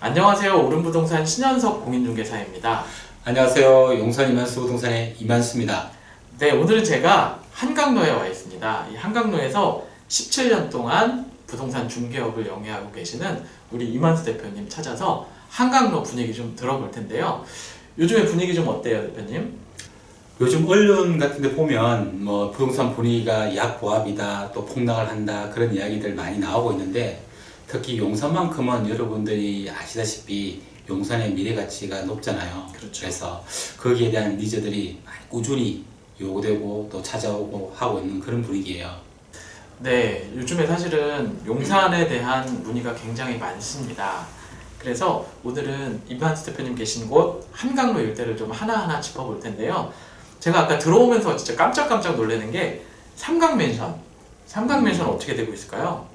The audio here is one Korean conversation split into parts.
안녕하세요. 오른부동산 신현석 공인중개사입니다. 안녕하세요. 용산 이만수 부동산의 이만수입니다. 네, 오늘은 제가 한강로에 와 있습니다. 이 한강로에서 17년 동안 부동산 중개업을 영위하고 계시는 우리 이만수 대표님 찾아서 한강로 분위기 좀 들어볼 텐데요. 요즘에 분위기 좀 어때요, 대표님? 요즘 언론 같은 데 보면 뭐 부동산 분위기가 약보합이다, 또 폭락을 한다, 그런 이야기들 많이 나오고 있는데, 특히 용산만큼은 여러분들이 아시다시피 용산의 미래 가치가 높잖아요. 그렇죠. 그래서 거기에 대한 니즈들이 꾸준히 요구되고 또 찾아오고 하고 있는 그런 분위기예요. 네, 요즘에 사실은 용산에 대한 문의가 굉장히 많습니다. 그래서 오늘은 이만수 대표님 계신 곳 한강로 일대를 좀 하나하나 짚어볼 텐데요. 제가 아까 들어오면서 진짜 깜짝깜짝 놀라는 게 삼강맨션. 삼강맨션 어떻게 되고 있을까요?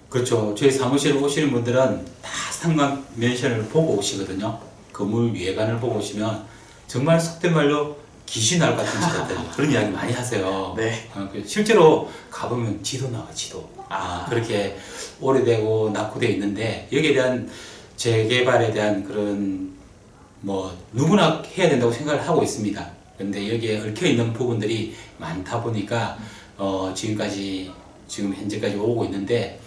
그렇죠. 저희 사무실 오시는 분들은 다 상가 맨션을 보고 오시거든요. 건물 외관을 보고 오시면 정말 속된 말로 귀신 나올 것 같은 집 같다는 그런 이야기 많이 하세요. 네. 실제로 가보면 지도 나와, 지도. 그렇게 오래되고 낙후되어 있는데, 여기에 대한 재개발에 대한 그런 뭐 누구나 해야 된다고 생각을 하고 있습니다. 그런데 여기에 얽혀 있는 부분들이 많다 보니까 지금 현재까지 오고 있는데,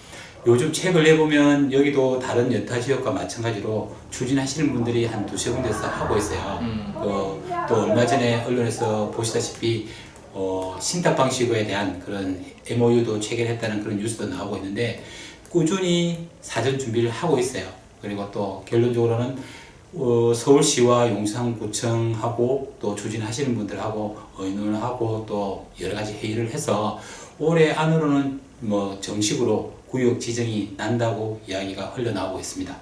요즘 책을 내보면 여기도 다른 여타 지역과 마찬가지로 추진하시는 분들이 한 두세 군데서 하고 있어요. 또 얼마 전에 언론에서 보시다시피 신탁 방식에 대한 그런 MOU도 체결했다는 그런 뉴스도 나오고 있는데, 꾸준히 사전 준비를 하고 있어요. 그리고 또 결론적으로는 서울시와 용산구청하고 또 추진하시는 분들하고 의논하고 또 여러 가지 회의를 해서 올해 안으로는 뭐 정식으로 구역 지정이 난다고 이야기가 흘러나오고 있습니다.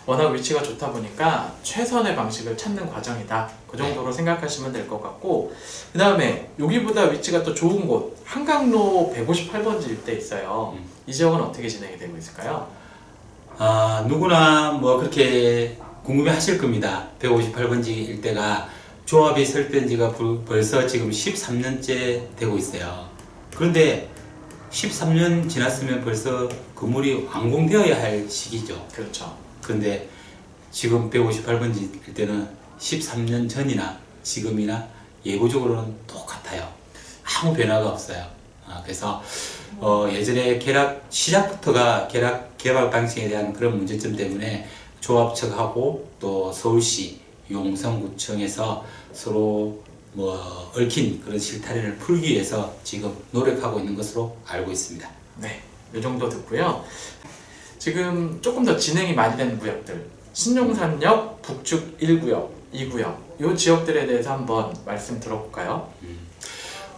워낙 위치가 좋다 보니까 최선의 방식을 찾는 과정이다. 그 정도로 생각하시면 될 것 같고, 그 다음에 여기보다 위치가 또 좋은 곳, 한강로 158번지 일대에 있어요. 이 지역은 어떻게 진행이 되고 있을까요? 누구나 뭐 그렇게 궁금해 하실 겁니다. 158번지 일대가 조합이 설립된 지가 벌써 지금 13년째 되고 있어요. 그런데 13년 지났으면 벌써 건물이 완공되어야 할 시기죠. 그렇죠. 그런데 지금 158번지 일대는 13년 전이나 지금이나 예고적으로는 똑같아요. 아무 변화가 없어요. 그래서 예전에 시작부터가 개발 방식에 대한 그런 문제점 때문에 조합 측하고 또 서울시, 용산구청에서 서로 얽힌 그런 실타래를 풀기 위해서 지금 노력하고 있는 것으로 알고 있습니다. 네, 이 정도 듣고요. 지금 조금 더 진행이 많이 되는 구역들, 신용산역, 북측 1구역, 2구역, 이 지역들에 대해서 한번 말씀 들어볼까요?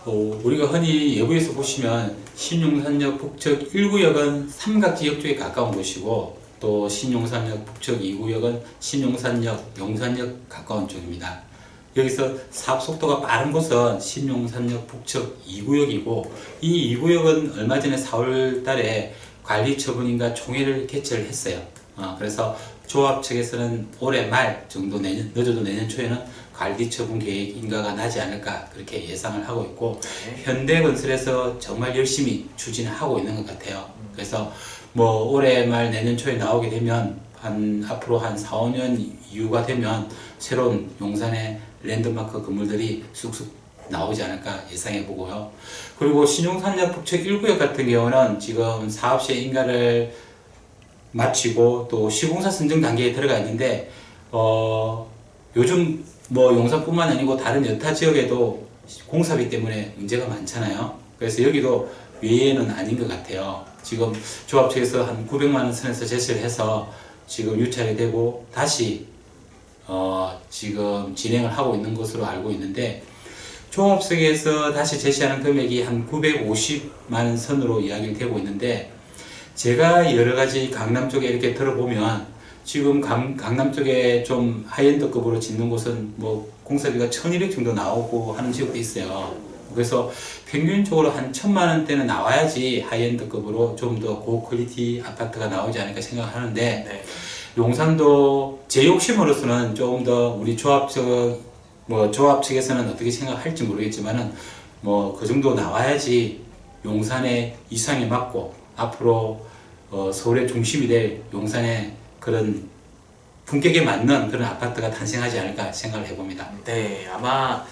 우리가 흔히 예부에서 보시면 신용산역 북측 1구역은 삼각지역 쪽에 가까운 곳이고, 또 신용산역 북측 2구역은 신용산역, 용산역 가까운 쪽입니다. 여기서 사업 속도가 빠른 곳은 신용산역 북측 2구역이고, 이 2구역은 얼마 전에 4월 달에 관리처분인가 총회를 개최를 했어요. 그래서 조합 측에서는 올해 말 정도, 늦어도 내년 초에는 관리처분 계획인가가 나지 않을까 그렇게 예상을 하고 있고, 현대건설에서 정말 열심히 추진하고 있는 것 같아요. 그래서 올해 말 내년 초에 나오게 되면 앞으로 한 4, 5년 이후가 되면 새로운 용산의 랜드마크 건물들이 쑥쑥 나오지 않을까 예상해 보고요. 그리고 신용산역 북측 1구역 같은 경우는 지금 사업시행 인가를 마치고 또 시공사 선정 단계에 들어가 있는데, 요즘 용산뿐만 아니고 다른 여타 지역에도 공사비 때문에 문제가 많잖아요. 그래서 여기도 외에는 아닌 것 같아요. 지금 조합 측에서 한 900만 원 선에서 제시를 해서 지금 유찰이 되고 다시 지금 진행을 하고 있는 것으로 알고 있는데, 조합 측에서 다시 제시하는 금액이 한 950만 원 선으로 이야기를 되고 있는데, 제가 여러 가지 강남 쪽에 이렇게 들어보면 지금 강남 쪽에 좀 하이엔드급으로 짓는 곳은 공사비가 1,200 정도 나오고 하는 지역도 있어요. 그래서 평균적으로 한 1,000만 원대는 나와야지 하이엔드급으로 좀 더 고퀄리티 아파트가 나오지 않을까 생각하는데, 용산도 제 욕심으로서는 조금 더 우리 조합 측에서는 어떻게 생각할지 모르겠지만은 그 정도 나와야지 용산의 이상에 맞고 앞으로 서울의 중심이 될 용산의 그런 품격에 맞는 그런 아파트가 탄생하지 않을까 생각을 해봅니다. 네, 아마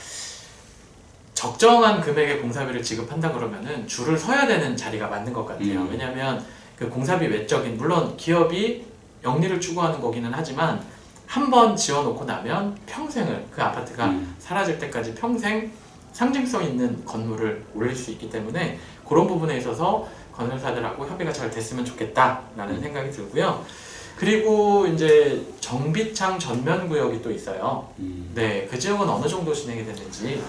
적정한 금액의 공사비를 지급한다 그러면은 줄을 서야 되는 자리가 맞는 것 같아요. 왜냐하면 그 공사비 외적인, 물론 기업이 영리를 추구하는 거기는 하지만 한 번 지어놓고 나면 평생을 그 아파트가 사라질 때까지 평생 상징성 있는 건물을 올릴 수 있기 때문에 그런 부분에 있어서 건설사들하고 협의가 잘 됐으면 좋겠다라는 생각이 들고요. 그리고 이제 정비창 전면 구역이 또 있어요. 네, 그 지역은 어느 정도 진행이 됐는지.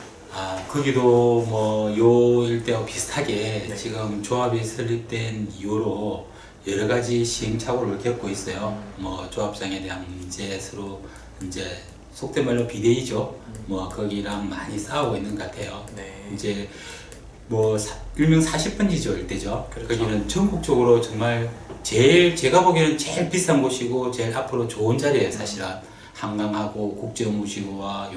거기도 뭐 요 일대와 비슷하게 네. 지금 조합이 설립된 이후로 여러 가지 시행착오를 겪고 있어요. 뭐 조합장에 대한 문제 서로 이제 속된 말로 비대위죠. 뭐 거기랑 많이 싸우고 있는 것 같아요. 네. 이제 뭐 일명 40번지죠 일대죠. 그렇죠. 거기는 전국적으로 정말 제일 제가 보기에는 제일 비싼 곳이고 제일 앞으로 좋은 자리예요 사실은. 한강하고 국제무시구와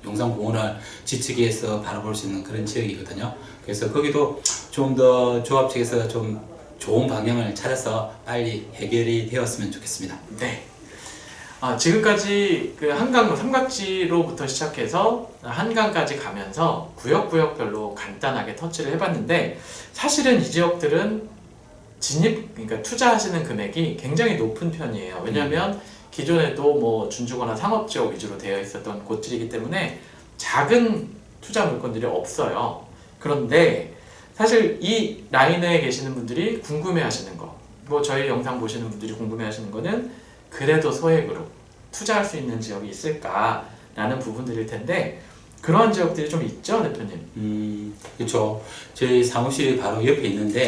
용산공원을 지치기에서 바라볼 수 있는 그런 지역이거든요. 그래서 거기도 좀 더 조합 측에서 좀 좋은 방향을 찾아서 빨리 해결이 되었으면 좋겠습니다. 네. 지금까지 그 한강 삼각지로부터 시작해서 한강까지 가면서 구역구역별로 간단하게 터치를 해봤는데 사실은 이 지역들은 그러니까 투자하시는 금액이 굉장히 높은 편이에요. 왜냐하면 기존에도 뭐 준주거나 상업지역 위주로 되어 있었던 곳들이기 때문에 작은 투자 물건들이 없어요. 그런데 사실 이 라인에 계시는 분들이 궁금해 하시는 거, 뭐 저희 영상 보시는 분들이 궁금해 하시는 거는 그래도 소액으로 투자할 수 있는 지역이 있을까라는 부분들일 텐데 그러한 지역들이 좀 있죠, 대표님? 그렇죠. 저희 사무실이 바로 옆에 있는데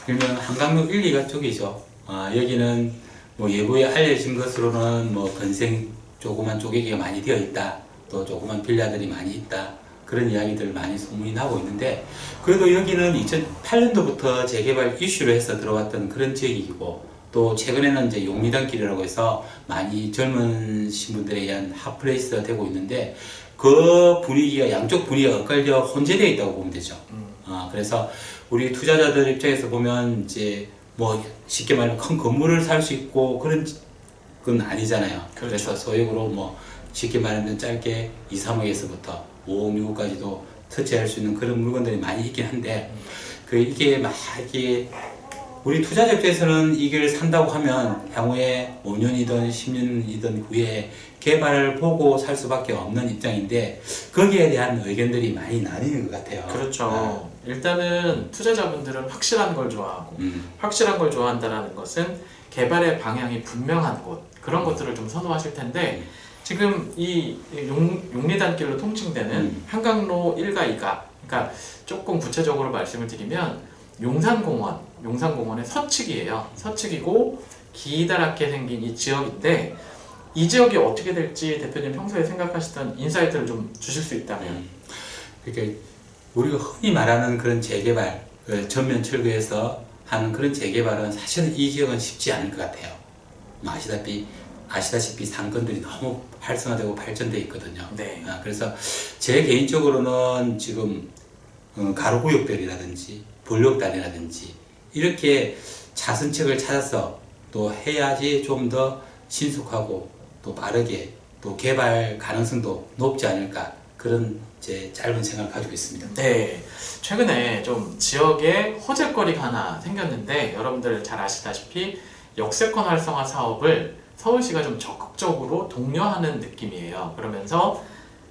일명 한강로 1, 2가 쪽이죠. 여기는 뭐 예부에 알려진 것으로는 뭐 건생 조그만 쪼개기가 많이 되어 있다. 또 조그만 빌라들이 많이 있다. 그런 이야기들 많이 소문이 나고 있는데 그래도 여기는 2008년도부터 재개발 이슈로 해서 들어왔던 그런 지역이고 또 최근에는 이제 용리단길이라고 해서 많이 젊은 신분들에 의한 핫플레이스가 되고 있는데 그 분위기가 양쪽 분위기가 엇갈려 혼재되어 있다고 보면 되죠. 그래서 우리 투자자들 입장에서 보면 이제 뭐 쉽게 말하면 큰 건물을 살 수 있고 그런 건 아니잖아요. 그렇죠. 그래서 소액으로 뭐 쉽게 말하면 짧게 2, 3억에서부터 5억, 6억까지도 터치할 수 있는 그런 물건들이 많이 있긴 한데 이게 우리 투자자 입장에서는 이걸 산다고 하면 향후에 5년이든 10년이든 후에 개발을 보고 살 수밖에 없는 입장인데 거기에 대한 의견들이 많이 나뉘는 것 같아요. 그렇죠. 일단은 투자자분들은 확실한 걸 좋아하고 확실한 걸 좋아한다는 것은 개발의 방향이 분명한 곳 그런 것들을 좀 선호하실 텐데 지금 이 용리단길로 통칭되는 한강로 1가 2가 그러니까 조금 구체적으로 말씀을 드리면 용산공원의 서측이에요. 서측이고 기다랗게 생긴 이 지역인데 이 지역이 어떻게 될지 대표님 평소에 생각하시던 인사이트를 좀 주실 수 있다면. 그러니까 우리가 흔히 말하는 그런 재개발, 전면 철거해서 하는 그런 재개발은 사실은 이 지역은 쉽지 않을 것 같아요. 뭐 아시다시피 상권들이 너무 활성화되고 발전되어 있거든요. 네. 그래서 제 개인적으로는 지금 가로구역들이라든지 블록단이라든지 이렇게 차선책을 찾아서 또 해야지 좀 더 신속하고 또 빠르게 또 개발 가능성도 높지 않을까 그런 제 짧은 생각을 가지고 있습니다. 네, 최근에 좀 지역에 호재거리가 하나 생겼는데 여러분들 잘 아시다시피 역세권 활성화 사업을 서울시가 좀 적극적으로 독려하는 느낌이에요. 그러면서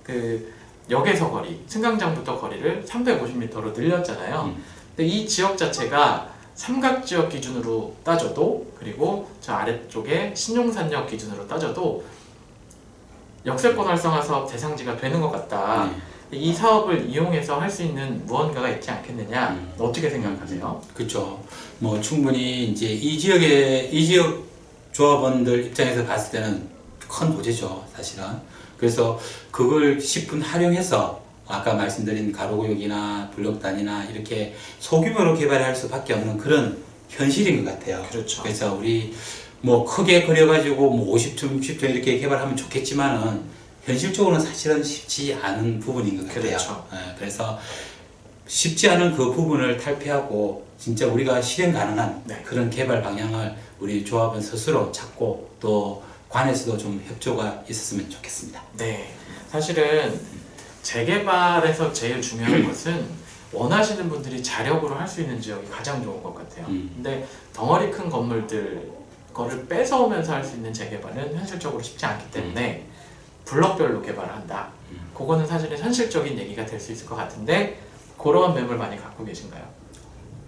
그 역에서 거리, 승강장부터 거리를 350m로 늘렸잖아요. 근데 이 지역 자체가 삼각지역 기준으로 따져도 그리고 저 아래쪽에 신용산역 기준으로 따져도 역세권 활성화 사업 대상지가 되는 것 같다. 이 사업을 이용해서 할 수 있는 무언가가 있지 않겠느냐? 어떻게 생각하세요? 그렇죠. 뭐 충분히 이제 이 지역 조합원들 입장에서 봤을 때는 큰 호재죠, 사실은. 그래서 그걸 10분 활용해서 아까 말씀드린 가로구역이나 블록단이나 이렇게 소규모로 개발할 수밖에 없는 그런 현실인 것 같아요. 그렇죠. 그래서 우리 뭐 크게 그려가지고 뭐 50층, 60층 이렇게 개발하면 좋겠지만은 현실적으로는 사실은 쉽지 않은 부분인 것 같아요. 그렇죠. 그래서 쉽지 않은 그 부분을 탈피하고 진짜 우리가 실행 가능한 네. 그런 개발 방향을 우리 조합은 스스로 찾고 또 관에서도 좀 협조가 있었으면 좋겠습니다. 네, 사실은 재개발에서 제일 중요한 것은 원하시는 분들이 자력으로 할 수 있는 지역이 가장 좋은 것 같아요. 근데 덩어리 큰 건물들 거를 뺏어오면서 할 수 있는 재개발은 현실적으로 쉽지 않기 때문에 블럭별로 개발을 한다. 그거는 사실은 현실적인 얘기가 될 수 있을 것 같은데 그런 매물 많이 갖고 계신가요?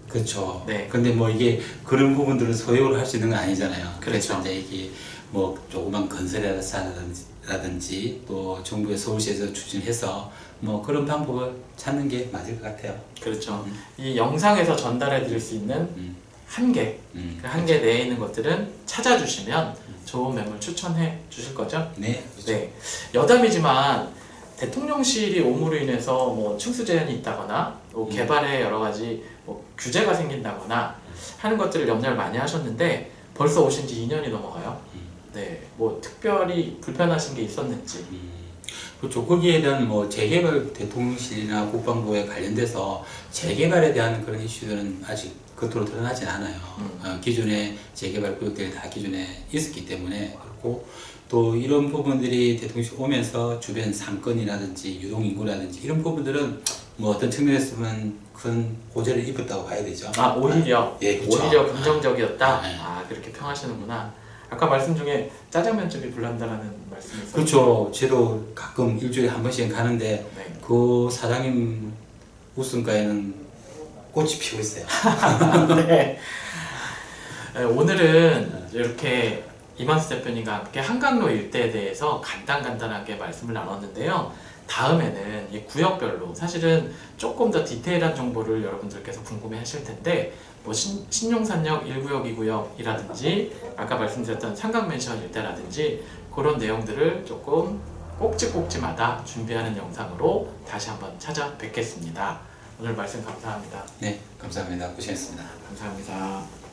그렇죠. 네. 근데 뭐 이게 그런 부분들은 소유를 할 수 있는 건 아니잖아요. 그래서 그렇죠. 이제 이게 뭐 조그만 건설이라든지 또 정부의 서울시에서 추진해서 뭐 그런 방법을 찾는 게 맞을 것 같아요. 그렇죠. 이 영상에서 전달해 드릴 수 있는 한계, 그 한계 내에 있는 것들은 찾아주시면 좋은 매물 추천해 주실 거죠? 네. 그렇죠. 네. 여담이지만 대통령실이 옴으로 인해서 뭐 층수 제한이 있다거나 또 개발에 여러 가지 뭐 규제가 생긴다거나 하는 것들을 염려를 많이 하셨는데 벌써 오신 지 2년이 넘어가요. 네. 뭐 특별히 불편하신 게 있었는지. 그렇죠. 거기에 대한 뭐 재개발 대통령실이나 국방부에 관련돼서 재개발에 대한 그런 이슈들은 아직 겉으로 드러나진 않아요. 기존의 재개발 구역들이 다 기존에 있었기 때문에 그렇고 또 이런 부분들이 대통령실 오면서 주변 상권이라든지 유동인구라든지 이런 부분들은 뭐 어떤 측면에서는 큰 호재를 입었다고 봐야 되죠. 아, 오히려? 예, 그렇죠. 오히려 긍정적이었다? 네. 아, 그렇게 평하시는구나. 아까 말씀 중에 짜장면집이 불난다라는 말씀이 있었죠? 그렇죠. 저도 가끔 일주일에 한 번씩 가는데 네. 그 사장님 웃음가에는 꽃이 피고 있어요. 네. 네, 오늘은 이렇게 이만수 대표님과 함께 한강로 일대에 대해서 간단하게 말씀을 나눴는데요. 다음에는 이 구역별로 사실은 조금 더 디테일한 정보를 여러분들께서 궁금해 하실 텐데 뭐 신용산역 1구역, 2구역이라든지 아까 말씀드렸던 삼강맨션 일대라든지 그런 내용들을 조금 꼭지꼭지마다 준비하는 영상으로 다시 한번 찾아뵙겠습니다. 오늘 말씀 감사합니다. 네, 감사합니다. 고생했습니다. 감사합니다.